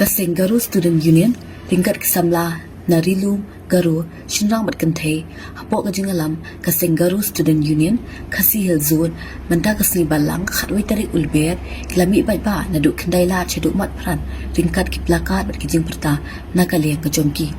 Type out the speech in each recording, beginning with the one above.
Kasing Garu Student Union tingkat kesamla Narilum Garu Shinrang Matkante Hapok Kajingalam Kasing Garu Student Union Kasi Hill Zone Manda Kasni Balang Khatwai Tarik Ulber Kilami Baiba Naduk Kendailat Chaduk Mat Pran tingkat kiplakat Berkijing Perta Nakaliang Kajongki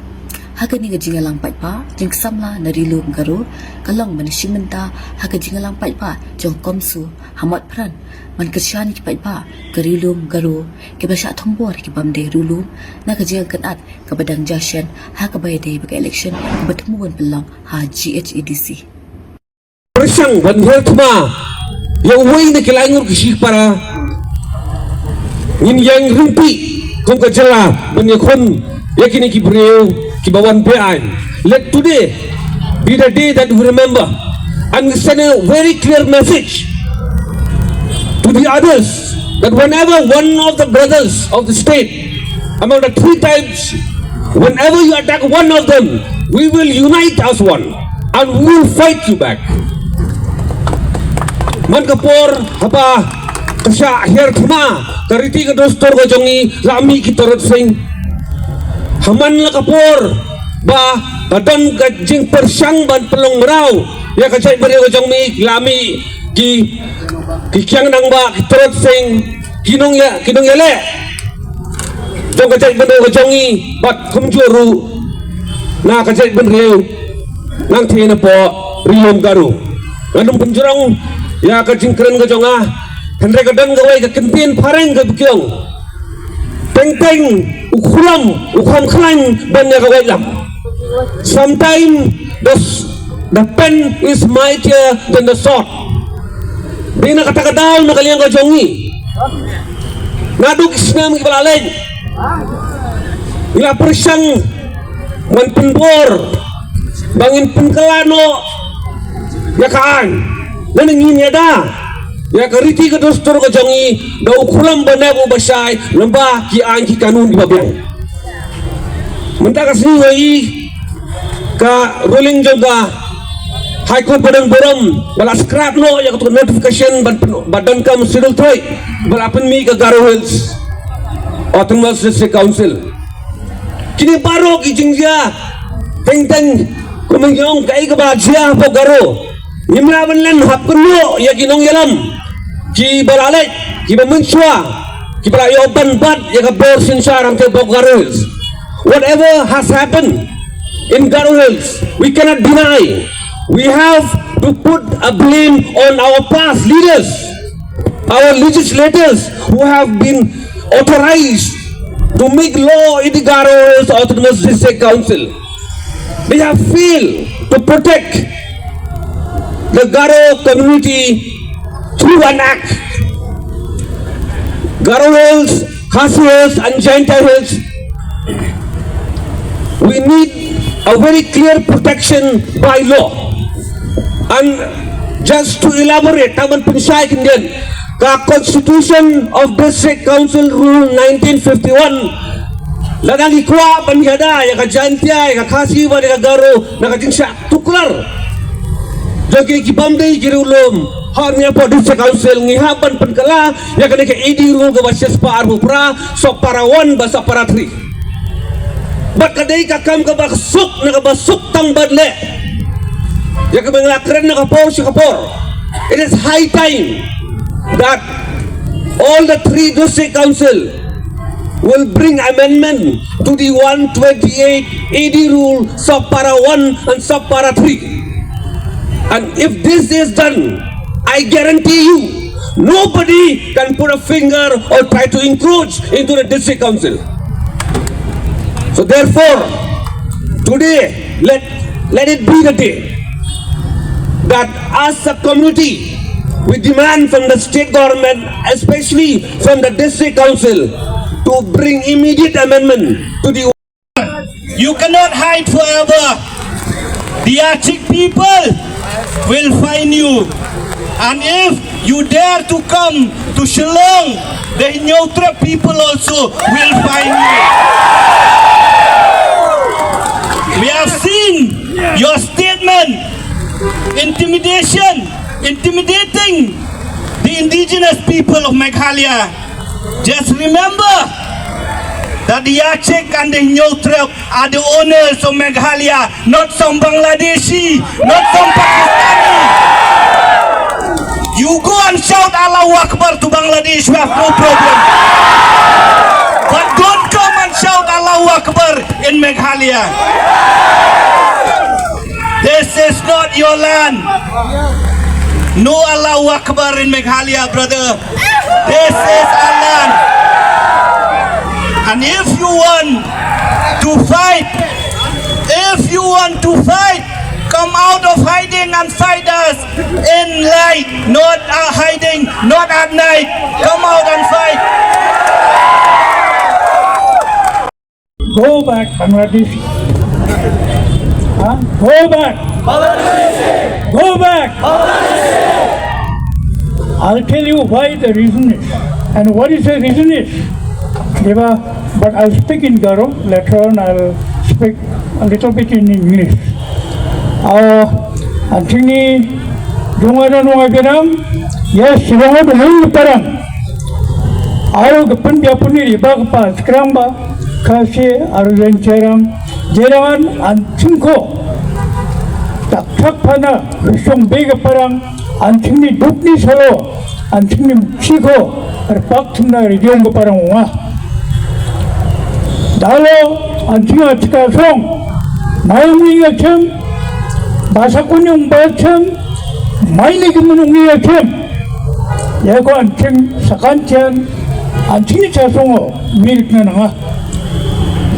Haga ni Kajingalang Baiba Jing kesamla Narilum Garu Kalong Manishimenta Haga Jingalang Baiba Jong Komsu Hamat Pran Man kersyani ki Baiba Garilum Garu Kibasya Tombor ki Bamde Rulum Na kajingang kenat Kabadang Jasyan Ha kabayade Baga election Kabatemuan Pelang Ha GHEDC Persang Banhel Tuma Yang way na kilangur kisik para Ngin yang rimpi Kung kajala Banyakon Yakini ki breu Kibawan bean. Let today be the day that we remember and we send a very clear message to the others that whenever one of the brothers of the state among the three tribes, whenever you attack one of them, we will unite as one and we will fight you back. Man kapor haba kasya akhir thuma kariti ka dostor ka jongi lami ki torot sing haman la kapor ba kadang kajing persang ban pelong merau ya kacai beri ka jongi lami ki kikyang nang ba ki torot sing kinong ya le jong kacai beri ka jongi bat kumjuru na kacai beri nang tiena po Rilum Garu nganum penjurang ya kajing keren ka jonga hendre kadang gawai ka kempin pareng ka bikyong teng ukham klan banya kawai lam. Sometimes the pen is mightier than the sword. Di nakatakadaw na kaliyang kajongi. Naduk isnam kibalalain. Ila persang man penbor bangin penkalano yakaan naningin yada. Ya kariti ka dostor ka jongi da ukulam banabu basay lamba ki an ki kanun di babyang menta kasni wai ka rolling joga high court badan borom bala scrap no ya ka notification badan kam sidul toy bala pen mi ka Garo Hills Autonomous District Council kini paro ki jingja teng kumengyong kai ka ba jia po Garo nimlaban lan hapkuno ya ginong yalam ki balalek ki memuncua ki balayo ban ya ka bor sinsarang te Garo Hills. Whatever has happened in Garo Hills we cannot deny. We have to put a blame on our past leaders, our legislators who have been authorized to make law in the Garo Hills Autonomous District Council. They have failed to protect the Garo community through an act. Garo Hills, Khasi Hills and Jaintia Hills, we need a very clear protection by law. And just to elaborate, Taman Pinsay Indian, the Constitution of District Council Rule 1951 ladang ikwa panihada ya ka Jaintia ya ka Khasi wa ya ka Garo nakajingsya tuklar jogi kibamde kirulum harnya po District Council ngihaban penkala ya kene ke idi rule ke basis pa arupra sok parawan basa para tri bat kadai kakam ke basuk na ka basuk tang badle ya ke menglakren na kapor si kapor. It is high time that all the three District Council will bring amendment to the 128 AD rule sub para 1 and sub para 3. And if this is done, I guarantee you, nobody can put a finger or try to encroach into the District Council. So therefore, today, let it be the day that as a community, we demand from the state government, especially from the District Council, to bring immediate amendment to the... You cannot hide forever. The Achik people will find you, and if you dare to come to Shillong, the Inyotra people also will find you. We have seen your statement, intimidating the indigenous people of Meghalaya. Just remember, that the Yachik and the Nyotrek are the owners of Meghalaya, not some Bangladeshi, not some Pakistani. You go and shout Allahu Akbar to Bangladesh, we have no problem. But don't come and shout Allahu Akbar in Meghalaya. This is not your land. No Allahu Akbar in Meghalaya, brother. This is our land. And if you want to fight, come out of hiding and fight us in light, not hiding, not at night. Come out and fight. Go back, Bangladesh. Huh? Go back. Go back. I'll tell you why the reason is. And what is the reason is. But I'll speak in Garo. Later on I'll speak a little bit in English. Antini Dungaran Wagaram, yes, Shirama the Moon Param. Aro Gapundiapuni, Bagpa, Scramba, Kasi, Aruzencheram, Jeraman, and Chinko. Takpana, Vishom Bega Parang, Antini Dukni Salo, Antini Chico, or Paktuna Ridium Parangwa. Dalo, Antina Tikasong, Naomi Acham, Basakunyum Bacham, Mainikimunungi Acham, Yako Antim Sakantian, Antini Chasongo, Mirkana,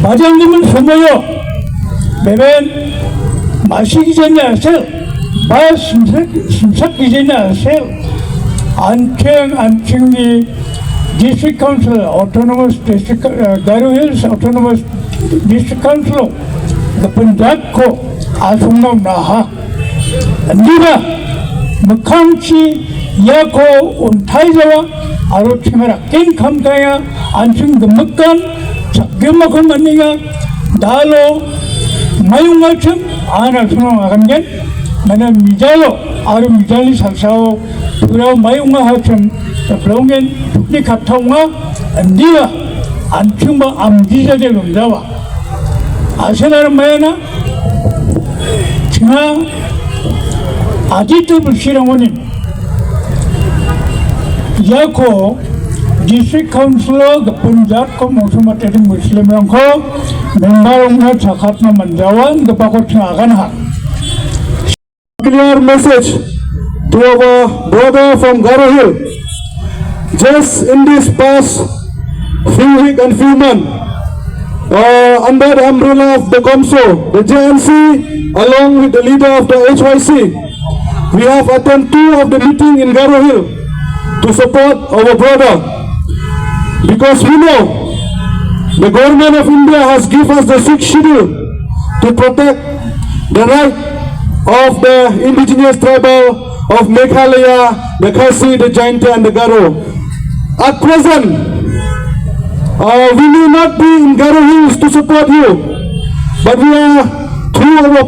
Bajangimun Sumayo, Beben, Masikizania Sel, Bas Simsakizania Sel, Anting District Council, Autonomous District, Garo Hills Autonomous District Council, the Punjab Ko, Asungam Naha, Nira, Makanchi, Yako, Untaizawa, Arochimera, King Kamkaya, Anting the Makan, Gimakumaniga, Dalo, Mayungachim, Anna Sunam Agamjan, Madam Mijalo, Aru Mijali Salsao, Pura Mayunga Hachim, the Flongan, Nikatonga, and Dia, and Chumba Amdiza de Lundawa. Asana Mayana, Tina, Aditu Bushiramonin, Yako, District Councilor, the Punjab Muslim Muslim Ranko, Membarunga Chakatna Manjawan, the Pakotna Aganha. Clear message to our brother from Garo Hill. Just in this past few weeks and few months, under the umbrella of the COMSO, the JNC, along with the leader of the HYC, we have attended 2 of the meetings in Garo Hill to support our brother. Because we know the government of India has given us the 6th schedule to protect the right of the indigenous tribal of Meghalaya, the Khasi, the Jaintia and the Garo. At present, we may not be in Garo Hills to support you, but we are through our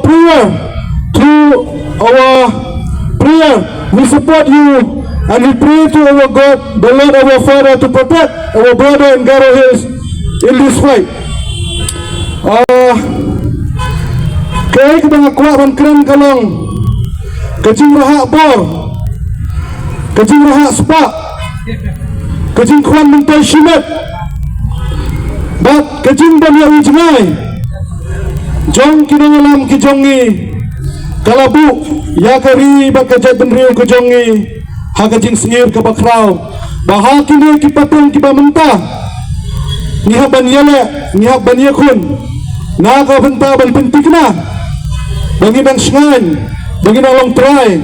prayer, we support you and we pray to our God, the Lord our Father, to protect our brother in Garo Hills in this fight. Kaya kita kuat dan keren kalong kecing rahak bor, kecing rahak sepak, kecing kuan mentai shimet, bat kecing banyak ujngai, jong kini alam kijongi, kalabu ya kari bat kejat benriu kijongi, ha kecing sengir ke bakrau, bahal kini kipateng kipa mentah, nihab ban yele, nihab ban yakun, naga bentah ban pentikna. Bagi bang sengan, bagi nolong try,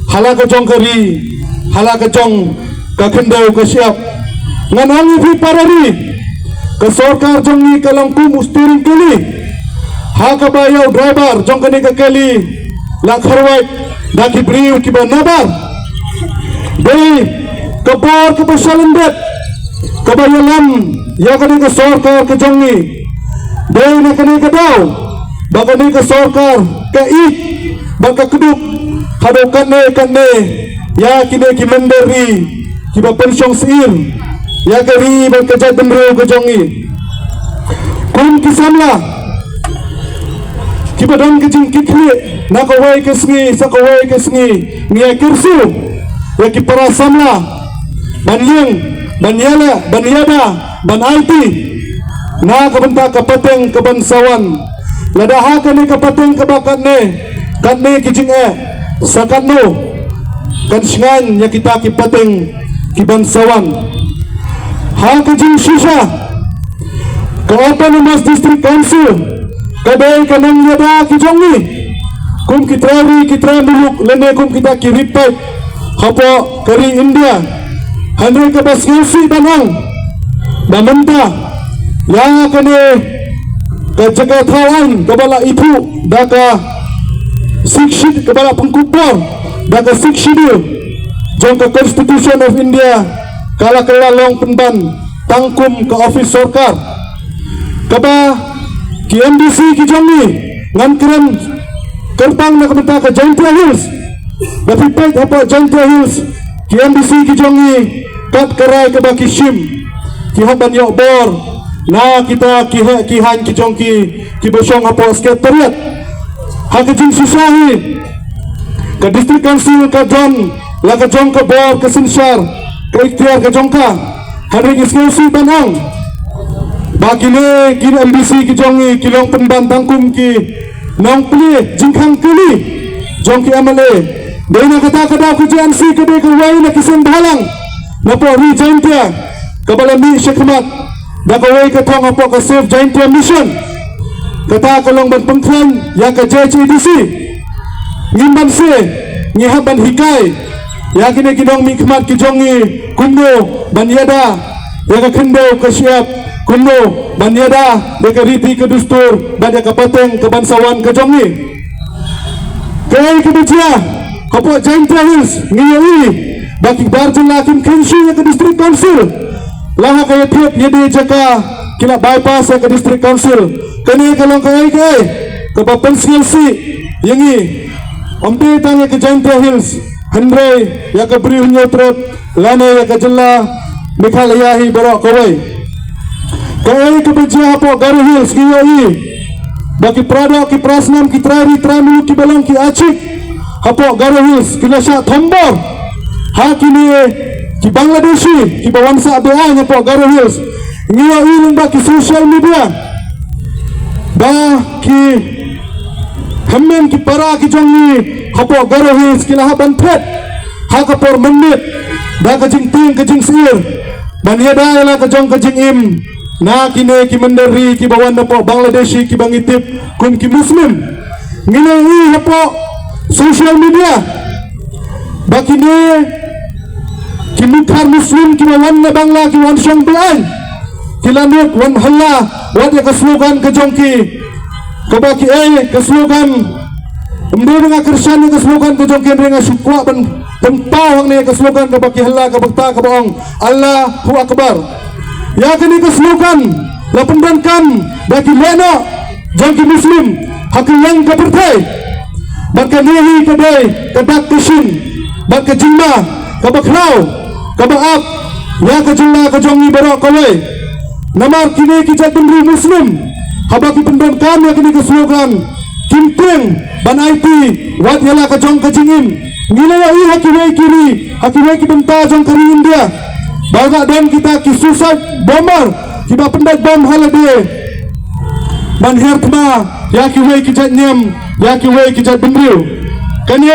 halaka jong kari, halaka jong kakendau kesiap. Nganangi fi parari, ke sorkar jong ni kalangku mustiring keli, haka bayau driver jong kani kakeli, lakharwait, daki briu kiba nabar. Dei kebor kepasalendet, kebayalam, ya kani ke sorkar ke jong ni, dei na kani kedau. Baka ni ka sorkar, ka ik, baka keduk, hado kane, ya kine ki menderi, ki ba pensyong siir, ya kari baka jat benro ke jongi. kum kisamla kibadon kejing kikli nakawai kesngi sakawai kesngi ngia kirsu ya kipara samla banling banyala banyada ban IT na kabenta kapateng kebansawan ladaha kani kapateng kebakat ne kan ne kijing sakano kan singan ya kita kipateng kibansawan ha kijing shisha Autonomous District Council kadai kanang yada kijongi kum kitrari kitra muluk lene kum kita kiripat hapo kari India handre ka basngasi banang damenta yang kene ka jaga tawan kabala ibu daga sikshid kabala pengkupor daga sikshidil jong ka Constitution of India kala long penban tangkum ke office sarkar kaba ki MDC ki jongi ngan keren kerpang nak benta ke Jaintia Hills tapi pet apa Jaintia Hills ki MDC ki jongi kat kerai ke baki shim ki haban yok bor na kita ki han ki jongki ki bosong apa sekretariat ha ke jing susahi ke district council ke jon la ke jong ke bor ke sinsyar ke ikhtiar ke jongka hari iskesi banang bagi le kini MDC ki jongi kilong penban tangkum ki nong pli jingkang kili jong ki amale dena kata kada ku JNC kede ke wai na kisen balang napo ri Jaintia kabala mi syekmat da ka wai ka thong apo ka save Jaintia mission kata kolong ban pengkran ya ka JCDC ngimban se ngihaban hikai ya kini kidong mi khmat ki jongi kunno banyada ya ka khendo ka siap kuno banyada deka riti ke dustur banya kapateng ke bansawan ke jongi kaya ke bejia kapo Jaintia Hills ngiyoi baki barjen lakin kenshi ke district council laha kaya tiap yedi jaka kila bypass ke district council kani kalong kaya kaya ke bapensil si yangi omte tanya ke Jaintia Hills hendrai ya ke beri hunyotrot lana ya ke jela mikhalayahi barok kawai kaya ke bejia hapo Garo Hills ngiyoi baki prado ki prasnam ki trari tramulu ki balong ki acik hapo Garo Hills kinasya thombor ha kini ki Bangladeshi ki bawangsa BA hapo Garo Hills ngiyoi lomba ki social media ba ki hammen ki para ki jongi hapo Garo Hills kila haban pet ha kapor menit da ka jing ting ka jing sir banyada la ka jong ka jing im na kini ki menderi ki bawan napo Bangladeshi ki bangitip kum ki Muslim ngilai hapo social media bakini ki mukhar Muslim ki bawan na Bangla ki wan syang belan ki lanut wan halla wad ya keslogan ke jongki ke baki ke slogan mendiri dengan Kristian ke slogan ke jongki dengan syukwa ban tempau hang ni ke slogan ke baki halla ke bakta ke baong Allahu Akbar ya kini ke slogan la pendankan bagi lena jangki Muslim hakil yang ke pertai baka nehi kedai kedak kesin baka jimma ke bakrau ke baap ya ke jilla ke jongi barok kawai namar kini kijat pendiri Muslim habaki pendankan ya kini ke slogan kimping ban IT wat yala ke jong ke jingim ngilai hakiwai kiri hakiwai ki benta jong kari India baga dan kita ki suicide bomber kita pendat bom halade ban hertma ya ki wei ki jat nyam ya ki wei ki jat bendriu kani